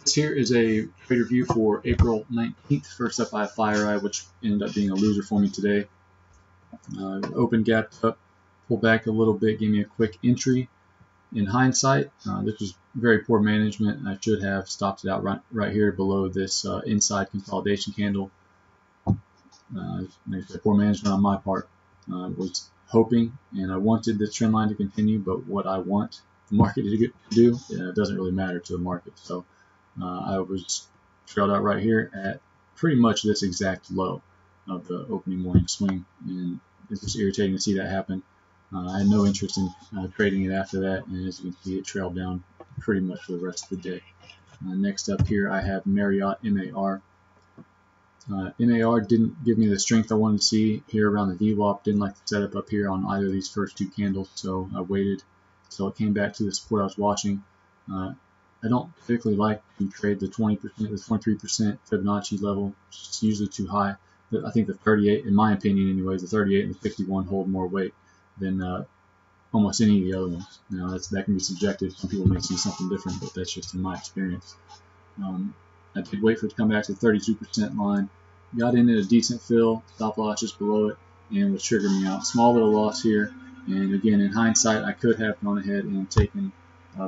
This here is a trade review for April 19th. First up, I have Feye, which ended up being a loser for me today. Open gapped up, pulled back a little bit, gave me a quick entry. In hindsight, this was very poor management. I should have stopped it out right here below this inside consolidation candle. Poor management on my part. Was hoping and I wanted this trend line to continue, but what I want the market to do, it doesn't really matter to the market. So I was trailed out right here at pretty much this exact low of the opening morning swing, and it's just irritating to see that happen. I had no interest in trading it after that, and as you can see, it trailed down pretty much for the rest of the day. Next up here, I have Marriott MAR. MAR didn't give me the strength I wanted to see here around the VWAP. Didn't like the setup up here on either of these first two candles, so I waited until it came back to the support I was watching. I don't particularly like to trade the 20%, the 23% Fibonacci level. It's usually too high. I think the 38, in my opinion anyways, the 38 and the 51 hold more weight than almost any of the other ones. Now that can be subjective. Some people may see something different, but that's just in my experience. I did wait for it to come back to the 32% line. Got in at a decent fill, stop loss just below it, and was triggering me out. Small little loss here, and again, in hindsight, I could have gone ahead and taken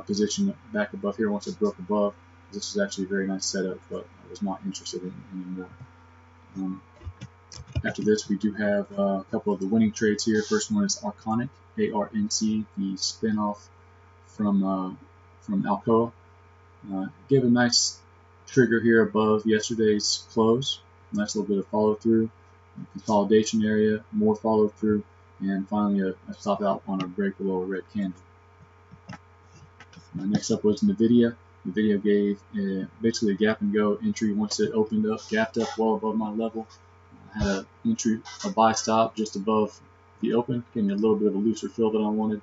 position back above here once it broke above. This was actually a very nice setup, but I was not interested in it anymore. After this, we do have a couple of the winning trades here. First one is Arnc, A-R-N-C, the spinoff from Alcoa. Gave a nice trigger here above yesterday's close. Nice little bit of follow through, consolidation area, more follow through, and finally a stop out on a break below a red candle. Next up was Nvda. Nvda gave basically a gap and go entry once it opened up, gapped up well above my level. I had an entry, a buy stop just above the open, gave me a little bit of a looser fill that I wanted,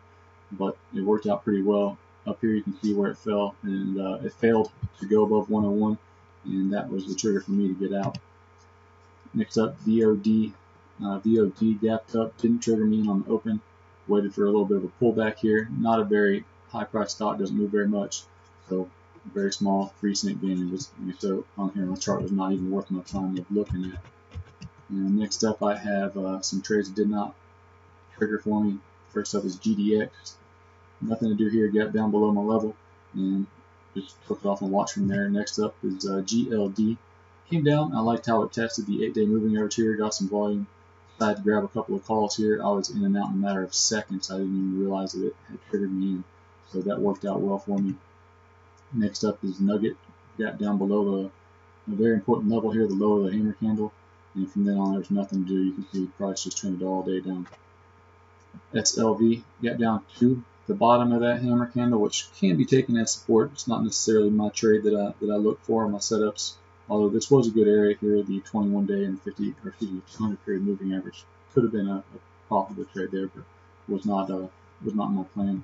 but it worked out pretty well. Up here you can see where it fell, and it failed to go above 101, and that was the trigger for me to get out. Next up, VOD. VOD gapped up, didn't trigger me in on the open. Waited for a little bit of a pullback here. Not a very high price stock, doesn't move very much, so very small 3-cent gain. So on here on the chart was not even worth my time of looking at. And next up, I have some trades that did not trigger for me. First up is GDX. Nothing to do here, gap down below my level, and just took it off and watch from there. Next up is GLD. Came down. I liked how it tested the 8-day moving average here, got some volume. Decided to grab a couple of calls here. I was in and out in a matter of seconds. I didn't even realize that it had triggered me in, so that worked out well for me. Next up is Nugt. Gap down below a very important level here, the low of the hammer candle, and from then on there's nothing to do. You can see the price just trended all day down. XLV. Gap down to the bottom of that hammer candle, which can be taken as support. It's not necessarily my trade that I look for in my setups. Although this was a good area here, the 21-day and 200 period moving average could have been a profitable trade there, but was not my plan.